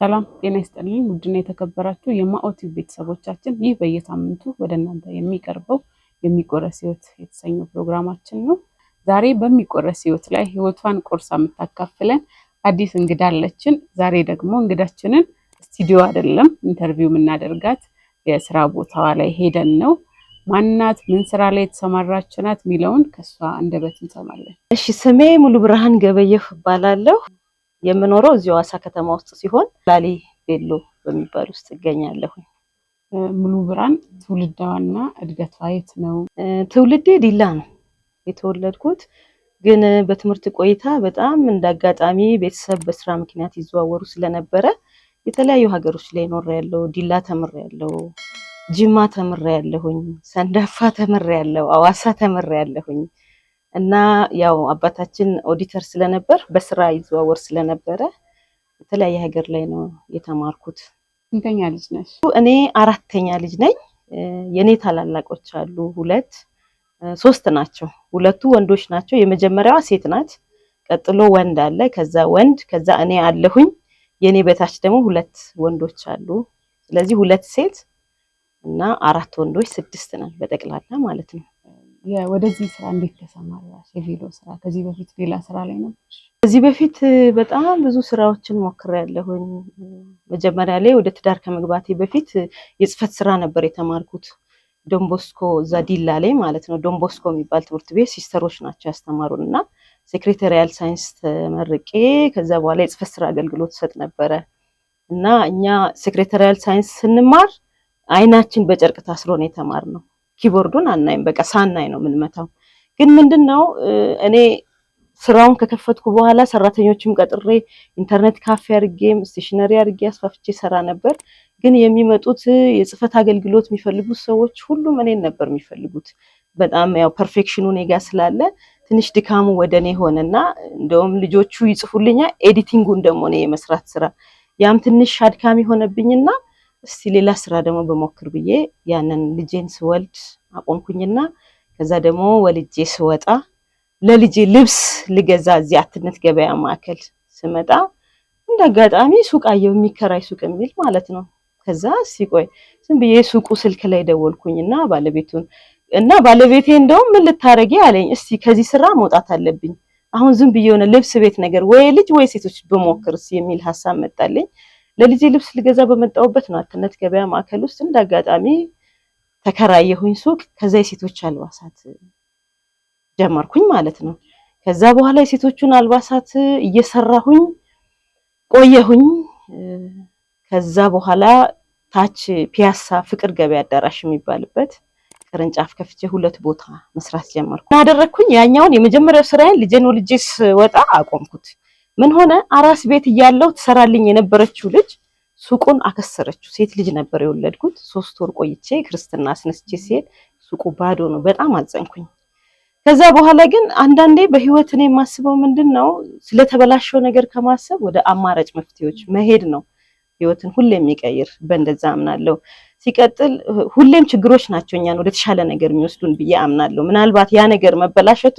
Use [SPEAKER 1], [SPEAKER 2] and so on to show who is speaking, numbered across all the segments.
[SPEAKER 1] ሰላም ጤና ይስጥልኝ ውድና የተከበራችሁ የማኦቲቭ ቤተሰቦቻችን ይህ በየሳምንቱ ወደ እናንተ የሚቀርበው የሚቆረስ ህይወት የተሰኘው ፕሮግራማችን ነው። ዛሬ በሚቆረስ ህይወት ላይ ህይወቷን ቆርሳ የምታካፍለን አዲስ እንግዳ አለችን። ዛሬ ደግሞ እንግዳችንን ስቱዲዮ አይደለም ኢንተርቪው የምናደርጋት የስራ ቦታዋ ላይ ሄደን ነው። ማናት ምን ስራ ላይ የተሰማራች ናት ሚለውን ከሷ አንደበት እንሰማለን።
[SPEAKER 2] እሺ ስሜ ሙሉ ብርሃን ገበየሁ እባላለሁ። የምኖረው እዚሁ ሐዋሳ ከተማ ውስጥ ሲሆን ላሊ ቤሎ በሚባል ውስጥ እገኛለሁ።
[SPEAKER 1] ሙሉ ብርሃን ትውልዷና እድገቷ የት ነው?
[SPEAKER 2] ትውልዴ ዲላ ነው የተወለድኩት። ግን በትምህርት ቆይታ በጣም እንዳጋጣሚ ቤተሰብ በስራ ምክንያት ይዘዋወሩ ስለነበረ የተለያዩ ሀገሮች ላይ ኖሬያለሁ። ዲላ ተምሬያለሁ፣ ጅማ ተምሬያለሁኝ፣ ሰንዳፋ ተምሬያለሁ፣ ሐዋሳ ተምሬያለሁኝ። እና ያው አባታችን ኦዲተር ስለነበር በስራ ይዘዋወር ስለነበረ የተለያየ ሀገር ላይ ነው የተማርኩት።
[SPEAKER 1] ስንተኛ ልጅ ነሽ?
[SPEAKER 2] እኔ አራተኛ ልጅ ነኝ። የኔ ታላላቆች አሉ ሶስት ናቸው። ሁለቱ ወንዶች ናቸው። የመጀመሪያዋ ሴት ናት። ቀጥሎ ወንድ አለ፣ ከዛ ወንድ፣ ከዛ እኔ አለሁኝ። የኔ በታች ደግሞ ሁለት ወንዶች አሉ። ስለዚህ ሁለት ሴት እና አራት ወንዶች 6 ነን በጠቅላላ ማለት ነው።
[SPEAKER 1] ወደዚህ ስራ እንዴት ተሰማራሽ? የቬሎ ስራ ከዚህ በፊት ሌላ ስራ ላይ ነበርሽ?
[SPEAKER 2] ከዚህ በፊት በጣም ብዙ ስራዎችን ሞክሬያለሁኝ። መጀመሪያ ላይ ወደ ትዳር ከመግባቴ በፊት የጽፈት ስራ ነበር የተማርኩት ዶንቦስኮ እዛ ዲላ ላይ ማለት ነው። ዶንቦስኮ የሚባል ትምህርት ቤት ሲስተሮች ናቸው ያስተማሩንና ሴክሬታሪያል ሳይንስ ተመርቄ ከዛ በኋላ የጽፈት ስራ አገልግሎት ሰጥ ነበረ። እና እኛ ሴክሬታሪያል ሳይንስ ስንማር አይናችን በጨርቅ ታስሮ ነው የተማርነው። ኪቦርዱን አናይም፣ በቃ ሳናይ ነው የምንመታው። ግን ምንድነው እኔ ስራውን ከከፈትኩ በኋላ ሰራተኞችም ቀጥሬ ኢንተርኔት ካፌ አድርጌም ስቴሽነሪ አድርጌ አስፋፍቼ ሰራ ነበር። ግን የሚመጡት የጽፈት አገልግሎት የሚፈልጉት ሰዎች ሁሉም እኔን ነበር የሚፈልጉት። በጣም ያው ፐርፌክሽኑ እኔ ጋር ስላለ ትንሽ ድካሙ ወደኔ ሆነና እንደውም ልጆቹ ይጽፉልኛል፣ ኤዲቲንጉን ደግሞ እኔ የመስራት ስራ ያም ትንሽ አድካሚ ሆነብኝና እስቲ ሌላ ስራ ደግሞ በሞክር ብዬ ያንን ልጄን ስወልድ አቆምኩኝና ከዛ ደግሞ ወልጄ ስወጣ ለልጄ ልብስ ልገዛ እዚህ አትነት ገበያ ማዕከል ስመጣ እንደጋጣሚ ሱቅ አየሁ፣ የሚከራይ ሱቅ የሚል ማለት ነው። ከዛ ሲቆይ ዝም ብዬ ሱቁ ስልክ ላይ ደወልኩኝና ባለቤቴ እንደውም ምን ልታረጊ አለኝ። እስቲ ከዚህ ስራ መውጣት አለብኝ አሁን ዝም ብዬ የሆነ ልብስ ቤት ነገር ወይ ልጅ ወይ ሴቶች በሞክርስ የሚል ሐሳብ መጣልኝ። ለልጄ ልብስ ልገዛ በመጣሁበት ነው አትነት ገበያ ማዕከል ውስጥ እንዳጋጣሚ ተከራየሁኝ ሱቅ። ከዛ የሴቶች አልባሳት ጀመርኩኝ ማለት ነው። ከዛ በኋላ የሴቶቹን አልባሳት እየሰራሁኝ ቆየሁኝ። ከዛ በኋላ ታች ፒያሳ ፍቅር ገበያ አዳራሽ የሚባልበት ቅርንጫፍ ከፍቼ 2 ቦታ መስራት ጀመርኩ። አደረኩኝ ያኛውን የመጀመሪያው ስራዬን ልጄን ወልጄ ስወጣ አቆምኩት። ምን ሆነ አራስ ቤት እያለሁ ተሰራልኝ የነበረችው ልጅ ሱቁን አከሰረችው። ሴት ልጅ ነበር የወለድኩት። 3 ወር ቆይቼ ክርስትና አስነስቼ ሲሄድ ሱቁ ባዶ ነው። በጣም አዘንኩኝ። ከዛ በኋላ ግን አንዳንዴ በህይወት እኔ የማስበው ምንድነው ስለተበላሸው ነገር ከማሰብ ወደ አማራጭ መፍትሄዎች መሄድ ነው ህይወትን ሁሌ የሚቀይር። በእንደዛ አምናለሁ። ሲቀጥል ሁሌም ችግሮች ናቸው እኛን ወደ ተሻለ ነገር የሚወስዱን ብዬ አምናለሁ። ምናልባት ያ ነገር መበላሸቱ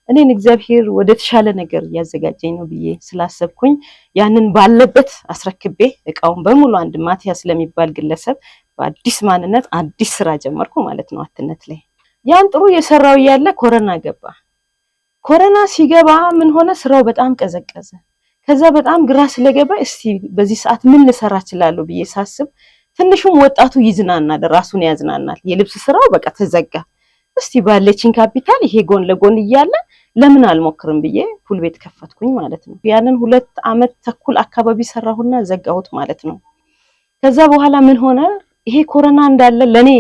[SPEAKER 2] እኔን እግዚአብሔር ወደ ተሻለ ነገር ያዘጋጀኝ ነው ብዬ ስላሰብኩኝ ያንን ባለበት አስረክቤ እቃውን በሙሉ አንድ ማቲያስ ለሚባል ግለሰብ በአዲስ ማንነት አዲስ ስራ ጀመርኩ ማለት ነው አትነት ላይ። ያን ጥሩ የሰራው ያለ ኮሮና ገባ። ኮሮና ሲገባ ምን ሆነ ስራው በጣም ቀዘቀዘ። ከዛ በጣም ግራ ስለገባ እስቲ በዚህ ሰዓት ምን ልሰራ እችላለሁ ብዬ ሳስብ ትንሹም ወጣቱ ይዝናናል፣ ራሱን ያዝናናል። የልብስ ስራው በቃ ተዘጋ። እስቲ ባለችኝ ካፒታል ይሄ ጎን ለጎን እያለ ለምን አልሞክርም ብዬ ፑል ቤት ከፈትኩኝ ማለት ነው። ያንን 2 አመት ተኩል አካባቢ ሰራሁና ዘጋሁት ማለት ነው። ከዛ በኋላ ምን ሆነ ይሄ ኮሮና እንዳለ ለኔ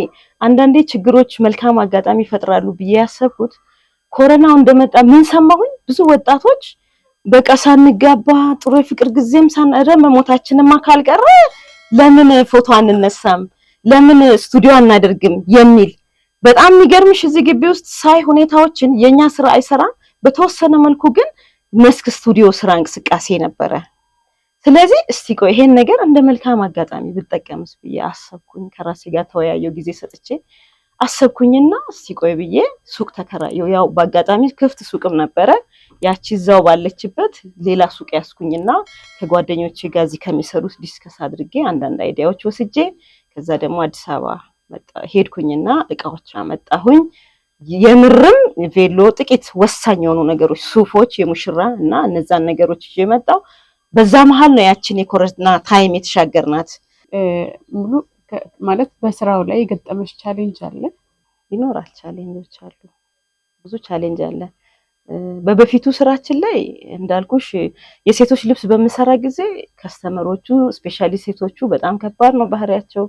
[SPEAKER 2] አንዳንዴ ችግሮች መልካም አጋጣሚ ይፈጥራሉ ብዬ ያሰብኩት ኮሮናው እንደመጣ ምን ሰማሁኝ፣ ብዙ ወጣቶች በቃ ሳንጋባ ጥሩ የፍቅር ጊዜም ሳንረ መሞታችንማ ካልቀረ ለምን ፎቶ አንነሳም፣ ለምን ስቱዲዮ አናደርግም የሚል በጣም የሚገርምሽ እዚህ ግቢ ውስጥ ሳይ ሁኔታዎችን የኛ ስራ አይሰራ በተወሰነ መልኩ ግን መስክ ስቱዲዮ ስራ እንቅስቃሴ ነበረ። ስለዚህ እስቲ ቆይ ይሄን ነገር እንደ መልካም አጋጣሚ ብጠቀምስ ብዬ አሰብኩኝ። ከራሴ ጋር ተወያየው ጊዜ ሰጥቼ አሰብኩኝና እስቲ ቆይ ብዬ ሱቅ ተከራየው። ያው በአጋጣሚ ክፍት ሱቅም ነበረ። ያቺ እዛው ባለችበት ሌላ ሱቅ ያስኩኝና ከጓደኞቼ ጋር እዚህ ከሚሰሩት ዲስከስ አድርጌ አንዳንድ አይዲያዎች ወስጄ ከዛ ደግሞ አዲስ አበባ ሄድኩኝና እቃዎች አመጣሁኝ። የምርም ቬሎ ጥቂት ወሳኝ የሆኑ ነገሮች ሱፎች፣ የሙሽራ እና እነዛን ነገሮች ይዤ መጣሁ። በዛ መሃል ነው ያችን የኮሮና ታይም የተሻገርናት።
[SPEAKER 1] ሙሉ ማለት በስራው ላይ የገጠመሽ ቻሌንጅ አለ?
[SPEAKER 2] ይኖራል፣ ቻሌንጆች አሉ፣ ብዙ ቻሌንጅ አለ። በበፊቱ ስራችን ላይ እንዳልኩሽ የሴቶች ልብስ በምሰራ ጊዜ ከስተመሮቹ ስፔሻሊ ሴቶቹ በጣም ከባድ ነው ባህሪያቸው።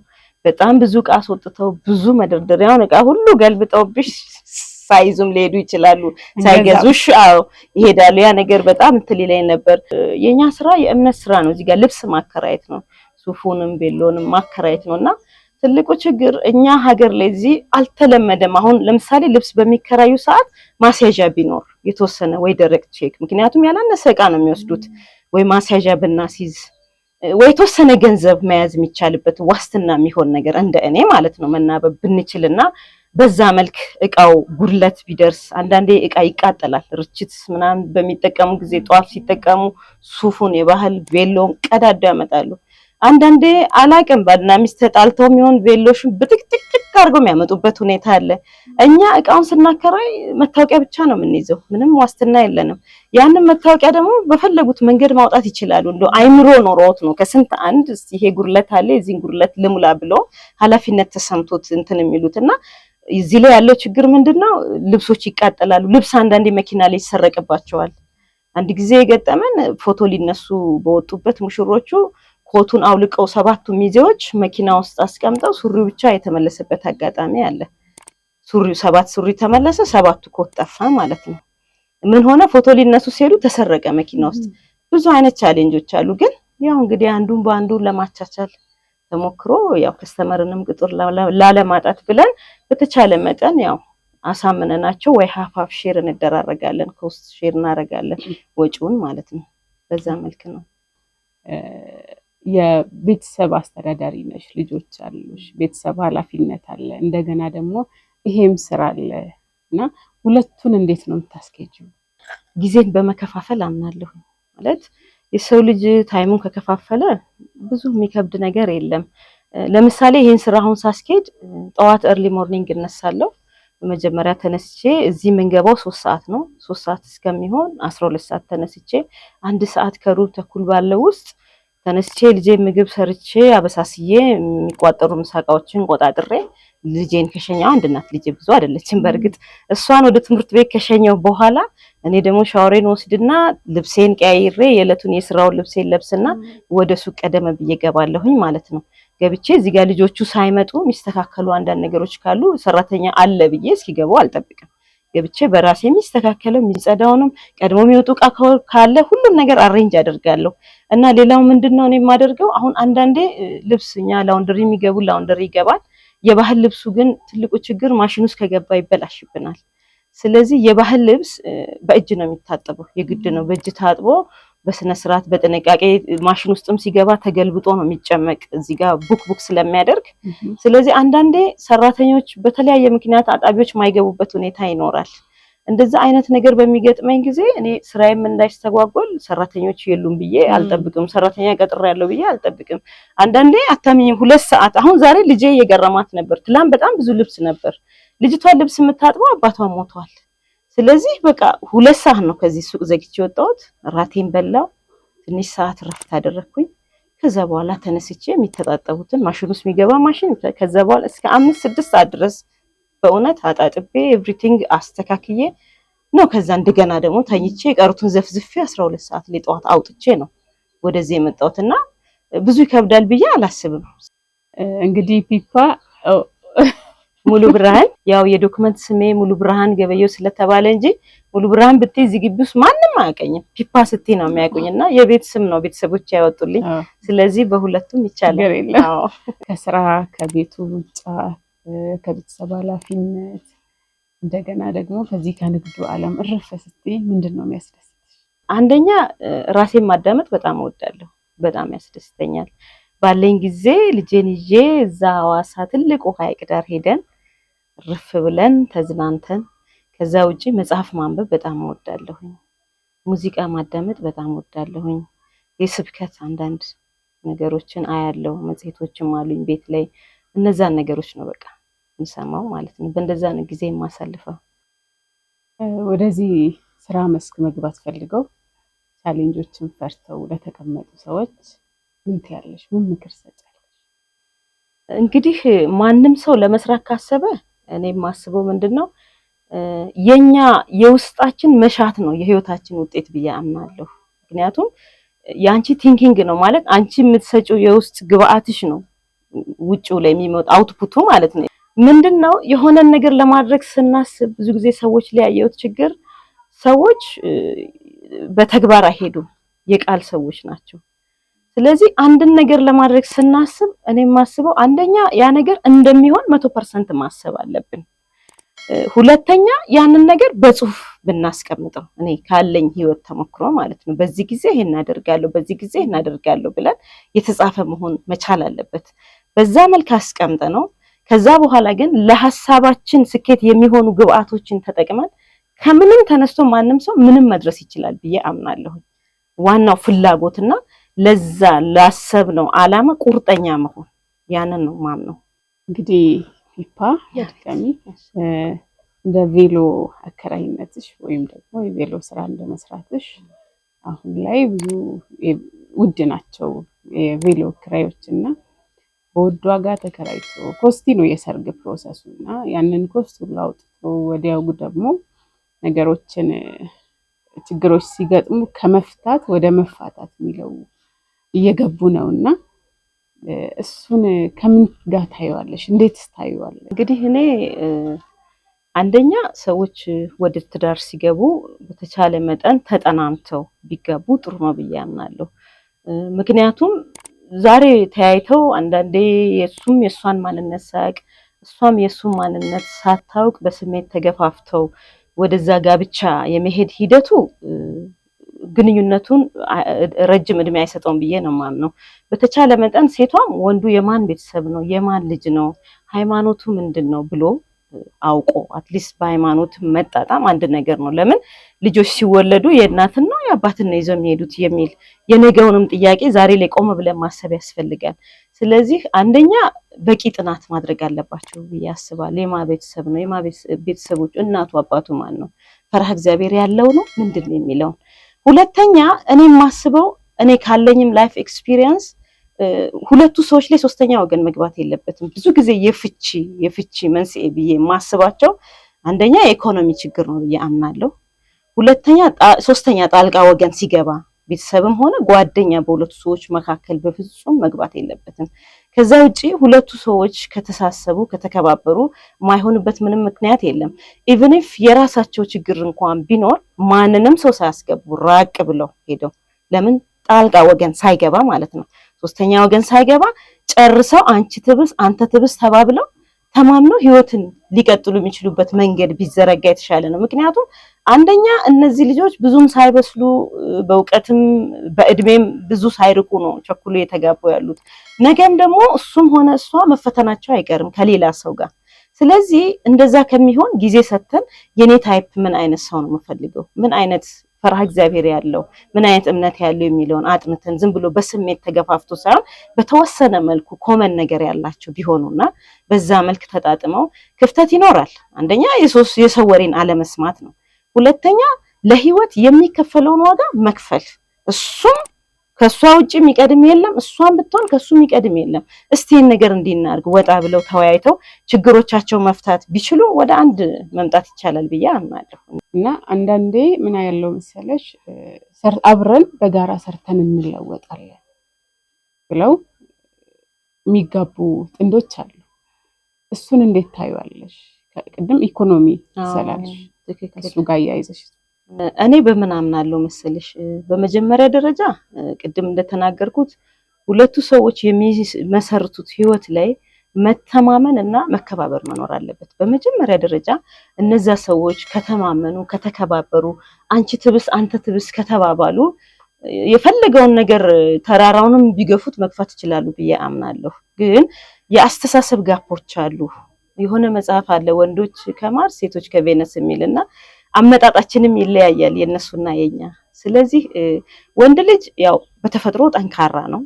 [SPEAKER 2] በጣም ብዙ እቃ አስወጥተው ብዙ መደርደሪያውን እቃ ሁሉ ገልብጠውብሽ ሳይዙም ሊሄዱ ይችላሉ፣ ሳይገዙሽ ይሄዳሉ። ያ ነገር በጣም እንትን ይለኝ ነበር። የኛ ስራ የእምነት ስራ ነው። እዚህ ጋር ልብስ ማከራየት ነው፣ ሱፉንም ቤሎንም ማከራየት ነውና ትልቁ ችግር እኛ ሀገር ላይ እዚህ አልተለመደም። አሁን ለምሳሌ ልብስ በሚከራዩ ሰዓት ማስያዣ ቢኖር የተወሰነ ወይ ደረቅ ቼክ፣ ምክንያቱም ያላነሰ እቃ ነው የሚወስዱት፣ ወይ ማስያዣ ብናስይዝ ወይ የተወሰነ ገንዘብ መያዝ የሚቻልበት ዋስትና የሚሆን ነገር እንደ እኔ ማለት ነው መናበብ ብንችልና በዛ መልክ እቃው ጉድለት ቢደርስ። አንዳንዴ እቃ ይቃጠላል። ርችት ምናምን በሚጠቀሙ ጊዜ ጧፍ ሲጠቀሙ ሱፉን የባህል ቬሎን ቀዳዳ ያመጣሉ። አንዳንዴ አላቅም ባልና ሚስት ተጣልተው የሚሆን ቬሎሽን ብጥቅጥቅ አድርገው የሚያመጡበት ሁኔታ አለ። እኛ እቃውን ስናከራይ መታወቂያ ብቻ ነው የምንይዘው፣ ምንም ዋስትና የለንም። ያንን መታወቂያ ደግሞ በፈለጉት መንገድ ማውጣት ይችላሉ። እንደው አይምሮ ኖሮት ነው ከስንት አንድ ይሄ ጉድለት አለ የዚህን ጉድለት ልሙላ ብሎ ኃላፊነት ተሰምቶት እንትን የሚሉትና እዚህ ላይ ያለው ችግር ምንድነው? ልብሶች ይቃጠላሉ። ልብስ አንዳንዴ መኪና ላይ ይሰረቅባቸዋል። አንድ ጊዜ የገጠመን ፎቶ ሊነሱ በወጡበት ሙሽሮቹ ኮቱን አውልቀው 7ቱ ሚዜዎች መኪና ውስጥ አስቀምጠው ሱሪው ብቻ የተመለሰበት አጋጣሚ አለ። ሱሪው 7 ሱሪ ተመለሰ፣ 7ቱ ኮት ጠፋ ማለት ነው። ምን ሆነ? ፎቶ ሊነሱ ሲሄዱ ተሰረቀ መኪና ውስጥ። ብዙ አይነት ቻሌንጆች አሉ። ግን ያው እንግዲህ አንዱን በአንዱ ለማቻቻል ተሞክሮ ያው ከስተመርንም ቅጥር ላለማጣት ብለን በተቻለ መጠን ያው አሳምነናቸው ወይ ሀፋፍ ሼር እንደራረጋለን፣ ኮስት ሼር እናረጋለን ወጪውን ማለት ነው። በዛ መልክ ነው።
[SPEAKER 1] የቤተሰብ አስተዳዳሪ ነሽ፣ ልጆች አሉሽ፣ ቤተሰብ ኃላፊነት አለ፣ እንደገና ደግሞ ይሄም ስራ አለ እና ሁለቱን እንዴት ነው የምታስኬጂው?
[SPEAKER 2] ጊዜን በመከፋፈል አምናለሁ። ማለት የሰው ልጅ ታይሙን ከከፋፈለ ብዙ የሚከብድ ነገር የለም። ለምሳሌ ይሄን ስራ አሁን ሳስኬድ ጠዋት early morning እነሳለሁ። በመጀመሪያ ተነስቼ እዚህ የምንገባው 3 ሰዓት ነው። 3 ሰዓት እስከሚሆን 12 ሰዓት ተነስቼ 1 ሰዓት ከሩብ ተኩል ባለው ውስጥ ተነስቼ ልጄ ምግብ ሰርቼ አበሳስዬ የሚቋጠሩ ምሳቃዎችን ቆጣጥሬ ልጄን ከሸኛው አንድ እናት ልጄ ብዙ አይደለችም በርግጥ እሷን ወደ ትምህርት ቤት ከሸኛው በኋላ እኔ ደግሞ ሻወሬን ወስድና ልብሴን ቀያይሬ የዕለቱን የስራውን ልብሴን ለብስና ወደ ሱቅ ቀደም ብዬ ገባለሁኝ ማለት ነው። ገብቼ እዚህ ጋር ልጆቹ ሳይመጡ የሚስተካከሉ አንዳንድ ነገሮች ካሉ ሰራተኛ አለ ብዬ እስኪገቡ አልጠብቅም። ገብቼ በራሴ የሚስተካከለው የሚጸዳውንም ቀድሞ የሚወጡ ዕቃ ካለ ሁሉም ነገር አሬንጅ አደርጋለሁ። እና ሌላው ምንድነው እኔ የማደርገው አሁን አንዳንዴ ልብስኛ ላውንደሪ የሚገቡ ላውንደሪ ይገባል። የባህል ልብሱ ግን ትልቁ ችግር ማሽን ውስጥ ከገባ ይበላሽብናል። ስለዚህ የባህል ልብስ በእጅ ነው የሚታጠበው፣ የግድ ነው በእጅ ታጥቦ በስነ ስርዓት በጥንቃቄ ማሽን ውስጥም ሲገባ ተገልብጦ ነው የሚጨመቅ እዚህ ጋር ቡክ ስለሚያደርግ። ስለዚህ አንዳንዴ ሰራተኞች በተለያየ ምክንያት አጣቢዎች ማይገቡበት ሁኔታ ይኖራል። እንደዛ አይነት ነገር በሚገጥመኝ ጊዜ እኔ ስራዬም እንዳይስተጓጎል ሰራተኞች የሉም ብዬ አልጠብቅም፣ ሰራተኛ ቀጥሬያለሁ ብዬ አልጠብቅም። አንዳንዴ አታምኝም 2 ሰዓት አሁን ዛሬ ልጄ እየገረማት ነበር። ትላንት በጣም ብዙ ልብስ ነበር። ልጅቷ ልብስ የምታጥበው አባቷ ሞቷል። ስለዚህ በቃ 2 ሰዓት ነው ከዚህ ሱቅ ዘግቼ ወጣሁት። ራቴን በላው፣ ትንሽ ሰዓት ረፍት አደረኩኝ። ከዛ በኋላ ተነስቼ የሚተጣጠቡትን ማሽን ውስጥ የሚገባ ማሽን ከዛ በኋላ እስከ 5-6 ሰዓት ድረስ በእውነት አጣጥቤ ኤቭሪቲንግ አስተካክዬ ነው። ከዛ እንደገና ደግሞ ተኝቼ ቀሩትን ዘፍዝፌ 12 ሰዓት ላይ ጠዋት አውጥቼ ነው ወደዚህ የመጣሁትና ብዙ ይከብዳል ብዬ አላስብም።
[SPEAKER 1] እንግዲህ ፒፓ
[SPEAKER 2] ሙሉ ብርሃን ያው የዶክመንት ስሜ ሙሉ ብርሃን ገበየው ስለተባለ እንጂ ሙሉ ብርሃን ብትይ እዚህ ግቢ ውስጥ ማንንም አያውቀኝም። ፒፓ ስትይ ነው የሚያውቁኝና የቤት ስም ነው ቤተሰቦች ያወጡልኝ። ስለዚህ በሁለቱም ይቻላል።
[SPEAKER 1] አዎ ከስራ ከቤቱ ውጭ ከቤተሰብ ኃላፊነት እንደገና ደግሞ ከዚህ ከንግዱ ዓለም እረፈ ስትይ ምንድነው የሚያስደስትሽ?
[SPEAKER 2] አንደኛ ራሴን ማዳመጥ በጣም እወዳለሁ፣ በጣም ያስደስተኛል። ባለኝ ጊዜ ልጄን ይዤ እዛ ሐዋሳ ትልቁ ሐይቅ ዳር ሄደን ርፍ ብለን ተዝናንተን ከዛ ውጪ መጽሐፍ ማንበብ በጣም እወዳለሁ። ሙዚቃ ማዳመጥ በጣም ወዳለሁኝ። የስብከት አንዳንድ ነገሮችን አያለው፣ መጽሔቶችም አሉኝ ቤት ላይ። እነዛን ነገሮች ነው በቃ የምሰማው ማለት ነው። በእንደዛ ነው ጊዜ የማሳልፈው።
[SPEAKER 1] ወደዚህ ስራ መስክ መግባት ፈልገው ቻሌንጆችን ፈርተው ለተቀመጡ ሰዎች ምን ትያለሽ? ምን ምክር ሰጫለሽ?
[SPEAKER 2] እንግዲህ ማንም ሰው ለመስራት ካሰበ እኔ የማስበው ምንድነው የኛ የውስጣችን መሻት ነው የህይወታችን ውጤት ብዬ አምናለሁ። ምክንያቱም የአንቺ ቲንኪንግ ነው ማለት አንቺ የምትሰጪው የውስጥ ግብአትሽ ነው ውጪው ላይ የሚመጣ አውትፑቱ ማለት ነው። ምንድነው የሆነን ነገር ለማድረግ ስናስብ ብዙ ጊዜ ሰዎች ላይ ያየሁት ችግር ሰዎች በተግባር አይሄዱም፣ የቃል ሰዎች ናቸው። ስለዚህ አንድን ነገር ለማድረግ ስናስብ እኔ የማስበው አንደኛ ያ ነገር እንደሚሆን 100% ማሰብ አለብን። ሁለተኛ ያንን ነገር በጽሁፍ ብናስቀምጠው እኔ ካለኝ ህይወት ተሞክሮ ማለት ነው በዚህ ጊዜ ይሄን አደርጋለሁ፣ በዚህ ጊዜ ይሄን አደርጋለሁ ብለን የተጻፈ መሆን መቻል አለበት። በዛ መልክ አስቀምጠ ነው ከዛ በኋላ ግን ለሐሳባችን ስኬት የሚሆኑ ግብአቶችን ተጠቅመን ከምንም ተነስቶ ማንም ሰው ምንም መድረስ ይችላል ብዬ አምናለሁ። ዋናው ፍላጎትና ለዛ ላሰብነው ዓላማ ቁርጠኛ መሆን ያንን ነው ማምነው።
[SPEAKER 1] እንግዲህ ፒፓ ያድጋሚ እንደ ቬሎ አከራይነትሽ ወይም ደግሞ የቬሎ ስራ እንደመስራትሽ አሁን ላይ ብዙ ውድ ናቸው የቬሎ ክራዮችና በውድ ዋጋ ተከራይቶ ኮስቲ ነው የሰርግ ፕሮሰሱና ያንን ኮስት ሁሉ አውጥቶ ወዲያው ደግሞ ነገሮችን ችግሮች ሲገጥሙ ከመፍታት ወደ መፋታት የሚለው እየገቡ ነውና እሱን ከምን ጋር ታዩዋለሽ? እንዴት ታዩዋለሽ?
[SPEAKER 2] እንግዲህ እኔ አንደኛ ሰዎች ወደ ትዳር ሲገቡ በተቻለ መጠን ተጠናንተው ቢገቡ ጥሩ ነው ብዬ አምናለሁ። ምክንያቱም ዛሬ ተያይተው አንዳንዴ የሱም የሷን ማንነት ሳያውቅ እሷም የሱን ማንነት ሳታውቅ በስሜት ተገፋፍተው ወደዛ ጋብቻ የመሄድ ሂደቱ ግንኙነቱን ረጅም እድሜ አይሰጠውም ብዬ ነው የማምነው። በተቻለ መጠን ሴቷም ወንዱ የማን ቤተሰብ ነው የማን ልጅ ነው ሃይማኖቱ ምንድነው ብሎ አውቆ አትሊስት በሃይማኖት መጣጣም አንድ ነገር ነው። ለምን ልጆች ሲወለዱ የእናትና የአባትን ነው ይዘው የሚሄዱት የሚል የነገውንም ጥያቄ ዛሬ ላይ ቆም ብለን ማሰብ ያስፈልጋል። ስለዚህ አንደኛ በቂ ጥናት ማድረግ አለባቸው ብዬ አስባለሁ። የማ ቤተሰብ ነው የማ ቤተሰቦች እናቱ አባቱ ማን ነው ፈርሃ እግዚአብሔር ያለው ነው ምንድነው የሚለው። ሁለተኛ እኔ የማስበው እኔ ካለኝም ላይፍ ኤክስፒሪየንስ ሁለቱ ሰዎች ላይ ሶስተኛ ወገን መግባት የለበትም። ብዙ ጊዜ የፍቺ መንስኤ ብዬ የማስባቸው አንደኛ የኢኮኖሚ ችግር ነው ብዬ አምናለሁ። ሁለተኛ ሶስተኛ ጣልቃ ወገን ሲገባ ቤተሰብም ሆነ ጓደኛ በሁለቱ ሰዎች መካከል በፍጹም መግባት የለበትም። ከዛ ውጪ ሁለቱ ሰዎች ከተሳሰቡ ከተከባበሩ ማይሆንበት ምንም ምክንያት የለም። ኢቭን ኢፍ የራሳቸው ችግር እንኳን ቢኖር ማንንም ሰው ሳያስገቡ ራቅ ብለው ሄደው ለምን ጣልቃ ወገን ሳይገባ ማለት ነው ሶስተኛ ወገን ሳይገባ ጨርሰው አንቺ ትብስ አንተ ትብስ ተባብለው ተማምነው ህይወትን ሊቀጥሉ የሚችሉበት መንገድ ቢዘረጋ የተሻለ ነው። ምክንያቱም አንደኛ እነዚህ ልጆች ብዙም ሳይበስሉ በእውቀትም በእድሜም ብዙ ሳይርቁ ነው ቸኩሎ የተጋቡ ያሉት። ነገም ደግሞ እሱም ሆነ እሷ መፈተናቸው አይቀርም ከሌላ ሰው ጋር። ስለዚህ እንደዛ ከሚሆን ጊዜ ሰጥተን የኔ ታይፕ ምን አይነት ሰው ነው የምፈልገው፣ ምን አይነት ፈርሃ እግዚአብሔር ያለው ምን አይነት እምነት ያለው የሚለውን አጥንተን ዝም ብሎ በስሜት ተገፋፍቶ ሳይሆን በተወሰነ መልኩ ኮመን ነገር ያላቸው ቢሆኑና በዛ መልክ ተጣጥመው ክፍተት ይኖራል። አንደኛ የሰው ወሬን አለመስማት ነው። ሁለተኛ ለህይወት የሚከፈለውን ዋጋ መክፈል። እሱም ከሷ ውጪ የሚቀድም የለም፣ እሷም ብትሆን ከሱ የሚቀድም የለም። እስቲ ይሄን ነገር እንዲናርግ ወጣ ብለው ተወያይተው ችግሮቻቸው መፍታት ቢችሉ ወደ አንድ መምጣት ይቻላል ብዬ አምናለሁ።
[SPEAKER 1] እና አንዳንዴ ምን ያለው መሰለሽ አብረን በጋራ ሰርተን እንለወጣለን ብለው የሚጋቡ ጥንዶች አሉ። እሱን እንዴት ታዩዋለሽ? ቅድም ኢኮኖሚ ሰላልሽ ከሱ ጋር ያይዘሽ
[SPEAKER 2] እኔ በምን አምናለሁ መሰለሽ፣ በመጀመሪያ ደረጃ ቅድም እንደተናገርኩት ሁለቱ ሰዎች የሚመሰርቱት ህይወት ላይ መተማመን እና መከባበር መኖር አለበት። በመጀመሪያ ደረጃ እነዛ ሰዎች ከተማመኑ ከተከባበሩ አንቺ ትብስ አንተ ትብስ ከተባባሉ የፈለገውን ነገር ተራራውንም ቢገፉት መግፋት ይችላሉ ብዬ አምናለሁ። ግን የአስተሳሰብ ጋፖች አሉ። የሆነ መጽሐፍ አለ ወንዶች ከማርስ ሴቶች ከቬነስ የሚልና አመጣጣችንም ይለያያል የነሱና የኛ። ስለዚህ ወንድ ልጅ ያው በተፈጥሮ ጠንካራ ነው፣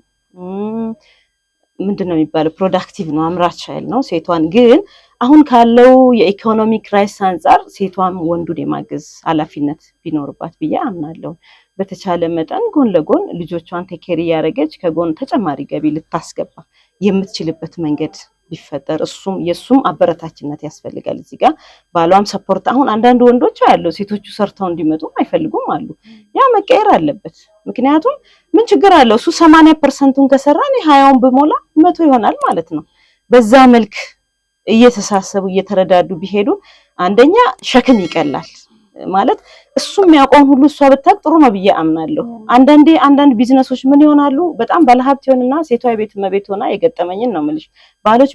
[SPEAKER 2] ምንድነው የሚባለው ፕሮዳክቲቭ ነው፣ አምራች ኃይል ነው። ሴቷን ግን አሁን ካለው የኢኮኖሚ ክራይሲስ አንፃር ሴቷም ወንዱን የማገዝ ኃላፊነት ቢኖርባት ብዬ አምናለሁ። በተቻለ መጠን ጎን ለጎን ልጆቿን ቴኬር ያደረገች ከጎን ተጨማሪ ገቢ ልታስገባ የምትችልበት መንገድ ቢፈጠር የሱም አበረታችነት ያስፈልጋል። እዚህ ጋር ባሏም ሰፖርት። አሁን አንዳንድ ወንዶች ያለው ሴቶቹ ሰርተው እንዲመጡ አይፈልጉም አሉ። ያ መቀየር አለበት። ምክንያቱም ምን ችግር አለው? እሱ 80%ን ከሰራ እኔ 20ውን ብሞላ 100 ይሆናል ማለት ነው። በዛ መልክ እየተሳሰቡ እየተረዳዱ ቢሄዱ አንደኛ ሸክም ይቀላል ማለት እሱ የሚያውቀውን ሁሉ እሷ ብታውቅ ጥሩ ነው ብዬ አምናለሁ። አንዳንድ ቢዝነሶች ምን ይሆናሉ? በጣም ባለሀብት ይሆንና ሴቷ የቤት እመቤት ሆና የገጠመኝን ነው የምልሽ። ባሎች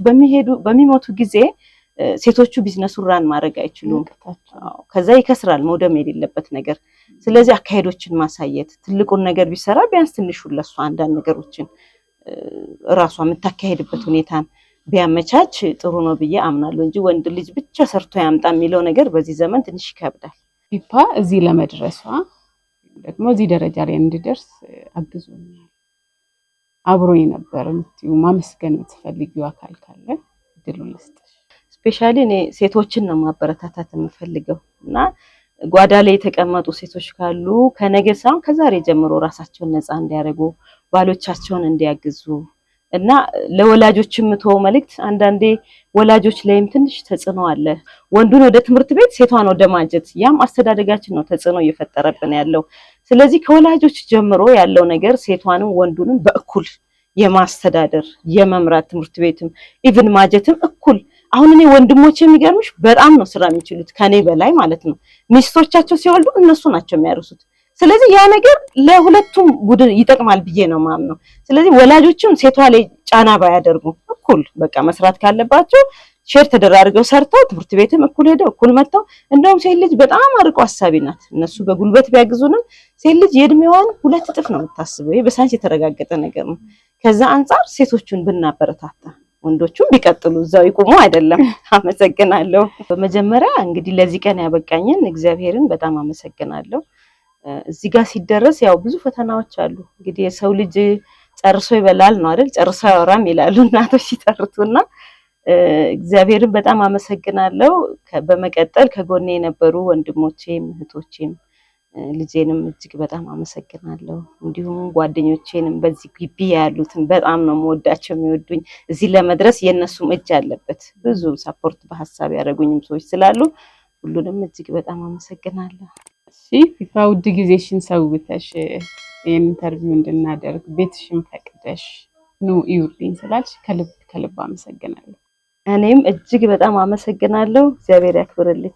[SPEAKER 2] በሚሞቱ ጊዜ ሴቶቹ ቢዝነሱን ራን ማድረግ አይችሉም። ከዛ ይከስራል፣ መውደም የሌለበት ነገር። ስለዚህ አካሄዶችን ማሳየት፣ ትልቁን ነገር ቢሰራ ቢያንስ ትንሹን ለሷ አንዳንድ ነገሮችን ራሷ የምታካሄድበት ሁኔታን ቢያመቻች ጥሩ ነው ብዬ አምናለሁ እንጂ ወንድ ልጅ ብቻ ሰርቶ ያምጣ የሚለው ነገር በዚህ ዘመን ትንሽ ይከብዳል።
[SPEAKER 1] ፒፓ እዚህ ለመድረሷ ደግሞ እዚህ ደረጃ ላይ እንድደርስ አግዞኛል፣ አብሮኝ ነበር የምትይው ማመስገን የምትፈልጊው አካል ካለ እድሉን ልስጥሽ።
[SPEAKER 2] ስፔሻሊ እኔ ሴቶችን ነው ማበረታታት የምፈልገው እና ጓዳ ላይ የተቀመጡ ሴቶች ካሉ ከነገ ሳይሆን ከዛሬ ጀምሮ ራሳቸውን ነፃ እንዲያደርጉ ባሎቻቸውን እንዲያግዙ እና ለወላጆችም ተው መልእክት። አንዳንዴ ወላጆች ላይም ትንሽ ተጽዕኖ አለ። ወንዱን ወደ ትምህርት ቤት ሴቷን ወደ ማጀት፣ ያም አስተዳደጋችን ነው ተጽዕኖ እየፈጠረብን ያለው። ስለዚህ ከወላጆች ጀምሮ ያለው ነገር ሴቷንም ወንዱንም በእኩል የማስተዳደር የመምራት፣ ትምህርት ቤትም ኢቭን ማጀትም እኩል። አሁን እኔ ወንድሞቼ የሚገርምሽ በጣም ነው ስራ የሚችሉት ከኔ በላይ ማለት ነው። ሚስቶቻቸው ሲወልዱ እነሱ ናቸው የሚያርሱት። ስለዚህ ያ ነገር ለሁለቱም ቡድን ይጠቅማል ብዬ ነው ማምነው። ስለዚህ ወላጆችም ሴቷ ላይ ጫና ባያደርጉ እኩል በቃ መስራት ካለባቸው ሼር ተደራርገው ሰርተው ትምህርት ቤትም እኩል ሄደው እኩል መጥተው። እንደውም ሴት ልጅ በጣም አርቆ አሳቢ ናት። እነሱ በጉልበት ቢያግዙንም ሴት ልጅ የእድሜዋን 2 እጥፍ ነው የምታስበው። ይሄ በሳይንስ የተረጋገጠ ነገር ነው። ከዛ አንፃር ሴቶቹን ብናበረታታ ወንዶቹም ቢቀጥሉ እዛው ይቆሙ አይደለም። አመሰግናለሁ። በመጀመሪያ እንግዲህ ለዚህ ቀን ያበቃኝን እግዚአብሔርን በጣም አመሰግናለሁ። እዚህ ጋር ሲደረስ ያው ብዙ ፈተናዎች አሉ። እንግዲህ የሰው ልጅ ጨርሶ ይበላል ነው አይደል? ጨርሶ ያወራም ይላሉ እናቶች ሲተርቱና እግዚአብሔርን በጣም አመሰግናለሁ። በመቀጠል ከጎኔ የነበሩ ወንድሞቼም እህቶቼም ልጄንም እጅግ በጣም አመሰግናለሁ። እንዲሁም ጓደኞቼንም በዚህ ግቢ ያሉትን በጣም ነው የምወዳቸው የሚወዱኝ። እዚህ ለመድረስ የነሱም እጅ አለበት። ብዙ ሰፖርት በሐሳብ ያደረጉኝም ሰዎች ስላሉ ሁሉንም እጅግ በጣም አመሰግናለሁ።
[SPEAKER 1] እሺ ፒፓ፣ ውድ ጊዜሽን ሰውተሽ ይሄን ኢንተርቪው እንድናደርግ ቤትሽን ፈቅደሽ ኑ ይውልኝ ስላልሽ ከልብ አመሰግናለሁ።
[SPEAKER 2] እኔም እጅግ በጣም አመሰግናለሁ። እግዚአብሔር ያክብርልኝ።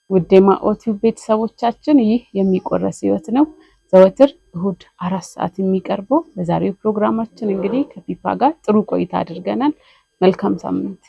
[SPEAKER 1] ውድ የማኦቲው ቤተሰቦቻችን ይህ የሚቆረስ ህይወት ነው። ዘወትር እሁድ 4 ሰዓት የሚቀርበው በዛሬው ፕሮግራማችን እንግዲህ ከፒፓ ጋር ጥሩ ቆይታ አድርገናል። መልካም ሳምንት።